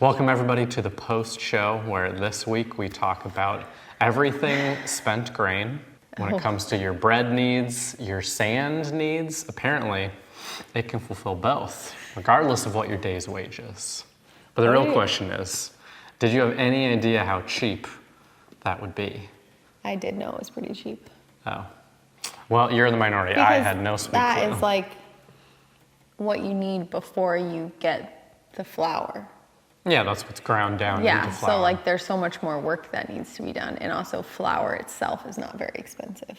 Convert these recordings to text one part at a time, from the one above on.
Welcome everybody to the post show where this week we talk about everything spent grain when it comes to your bread needs, your sand needs. Apparently, it can fulfill both, regardless of what your day's wage is. But the real question is, did you have any idea how cheap that would be? I did know it was pretty cheap. Oh. Well, you're in the minority. Because I had no clue. That is like what you need before you get the flour. Yeah, that's what's ground down into flour. So like there's so much more work that needs to be done. And also flour itself is not very expensive.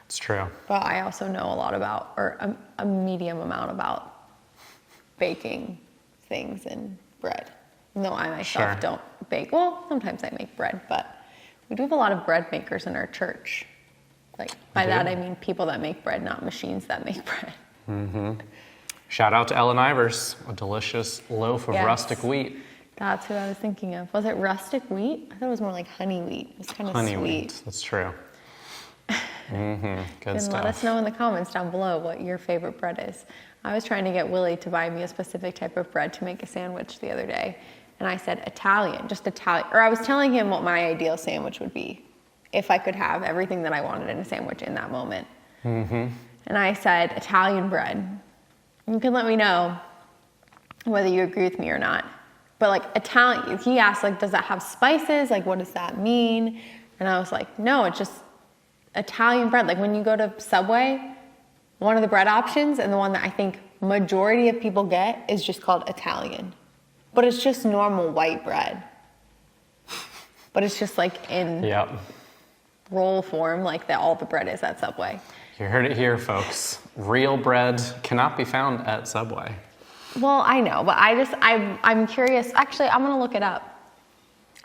It's true. But I also know a lot about, or a medium amount about baking things and bread. No, I myself don't bake. Well, sometimes I make bread, but we do have a lot of bread makers in our church. Like by that I mean people that make bread, not machines that make bread. Mm-hmm. Shout out to Ellen Ivers, a delicious loaf of rustic wheat. That's what I was thinking of. Was it rustic wheat? I thought it was more like honey wheat. It was kind of sweet. Wheat, that's true. Mm-hmm. Good stuff. Let us know in the comments down below what your favorite bread is. I was trying to get Willie to buy me a specific type of bread to make a sandwich the other day. And I said Italian, just Italian. Or I was telling him what my ideal sandwich would be if I could have everything that I wanted in a sandwich in that moment. Mm-hmm. And I said Italian bread. You can let me know whether you agree with me or not. But like Italian, he asked like, does that have spices? Like, what does that mean? And I was like, no, it's just Italian bread. Like when you go to Subway, one of the bread options and the one that I think majority of people get is just called Italian. But it's just normal white bread. But it's just like in roll form like that all the bread is at Subway. You heard it here, folks. Real bread cannot be found at Subway. Well, I know, but I'm curious. Actually, I'm going to look it up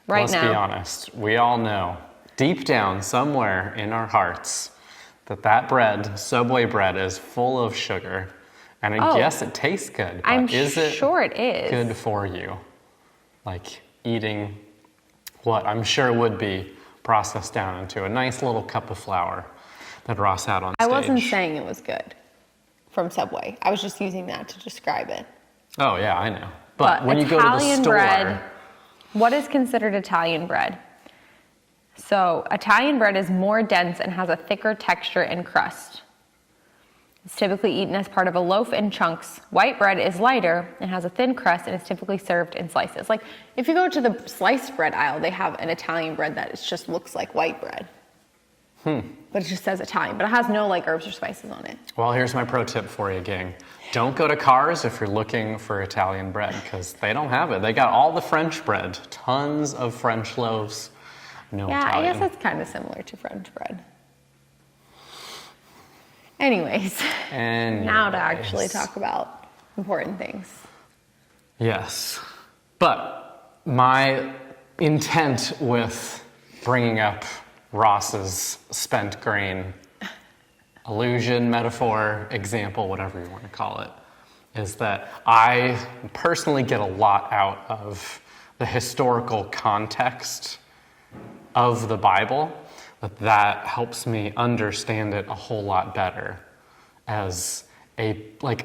right now. Let's be honest. We all know, deep down somewhere in our hearts, that bread, Subway bread, is full of sugar. And yes, it tastes good, but is it sure it is good for you? Like eating what I'm sure would be processed down into a nice little cup of flour that Ross had on stage. I wasn't saying it was good from Subway. I was just using that to describe it. Oh, yeah, I know. But when you go to the store... bread, what is considered Italian bread? So Italian bread is more dense and has a thicker texture and crust. It's typically eaten as part of a loaf in chunks. White bread is lighter and has a thin crust and is typically served in slices. Like if you go to the sliced bread aisle, they have an Italian bread that just looks like white bread. But it just says Italian, but it has no like herbs or spices on it. Well, here's my pro tip for you, gang. Don't go to Cars if you're looking for Italian bread, because they don't have it. They got all the French bread, tons of French loaves, no Italian. I guess it's kind of similar to French bread. Anyways, now to actually talk about important things. Yes, but my intent with bringing up Ross's spent grain allusion, metaphor, example, whatever you want to call it, is that I personally get a lot out of the historical context of the Bible, that helps me understand it a whole lot better as a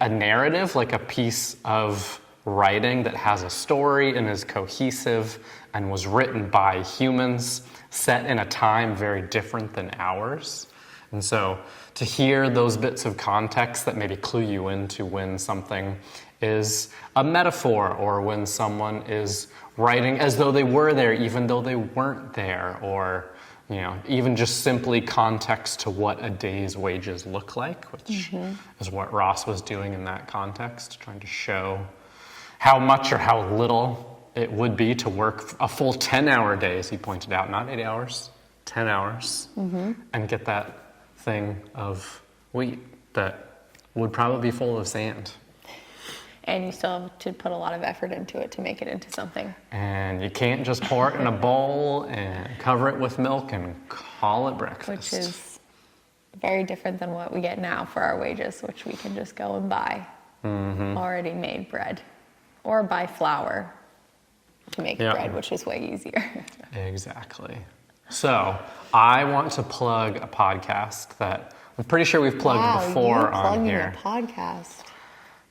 narrative, like a piece of writing that has a story and is cohesive and was written by humans set in a time very different than ours. And so to hear those bits of context that maybe clue you into when something is a metaphor or when someone is writing as though they were there even though they weren't there, or even just simply context to what a day's wages look like, which is what Ross was doing in that context, trying to show how much or how little it would be to work a full 10-hour day, as he pointed out, not 8 hours, 10 hours, and get that thing of wheat that would probably be full of sand. And you still have to put a lot of effort into it to make it into something. And you can't just pour it in a bowl and cover it with milk and call it breakfast. Which is very different than what we get now for our wages, which we can just go and buy already made bread. Or buy flour to make bread, which is way easier. Exactly. So I want to plug a podcast that I'm pretty sure we've plugged before on here. A podcast.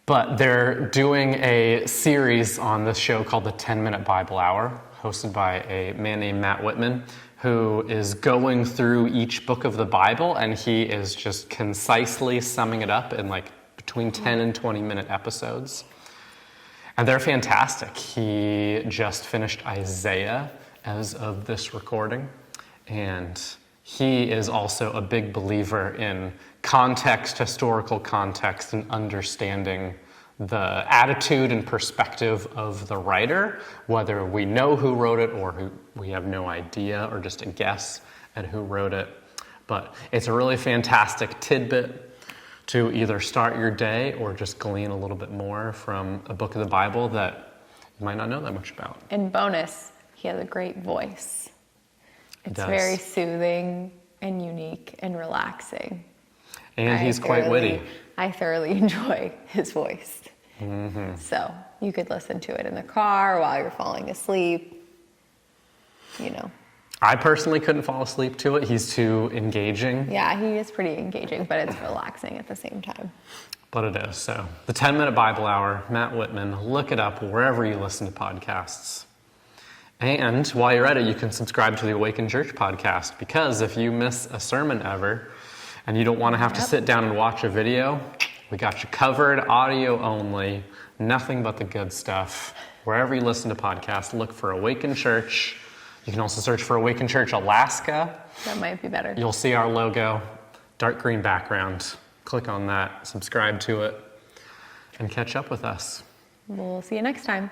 But they're doing a series on this show called the 10-Minute Bible Hour, hosted by a man named Matt Whitman, who is going through each book of the Bible, and he is just concisely summing it up in like between 10 and 20-minute episodes. And they're fantastic. He just finished Isaiah as of this recording, and he is also a big believer in context, historical context, and understanding the attitude and perspective of the writer, whether we know who wrote it or who we have no idea or just a guess at who wrote it. But it's a really fantastic tidbit to either start your day or just glean a little bit more from a book of the Bible that you might not know that much about. And bonus, he has a great voice. It's very soothing and unique and relaxing. And he's quite witty. I thoroughly enjoy his voice. Mm-hmm. So you could listen to it in the car while you're falling asleep, you know. I personally couldn't fall asleep to it. He's too engaging. Yeah, he is pretty engaging, but it's relaxing at the same time. But it is. So the 10-Minute Bible Hour, Matt Whitman, look it up wherever you listen to podcasts. And while you're at it, you can subscribe to the Awaken Church podcast, because if you miss a sermon ever and you don't want to have to sit down and watch a video, we got you covered, audio only, nothing but the good stuff. Wherever you listen to podcasts, look for Awaken Church. You can also search for Awaken Church Alaska. That might be better. You'll see our logo, dark green background. Click on that, subscribe to it, and catch up with us. We'll see you next time.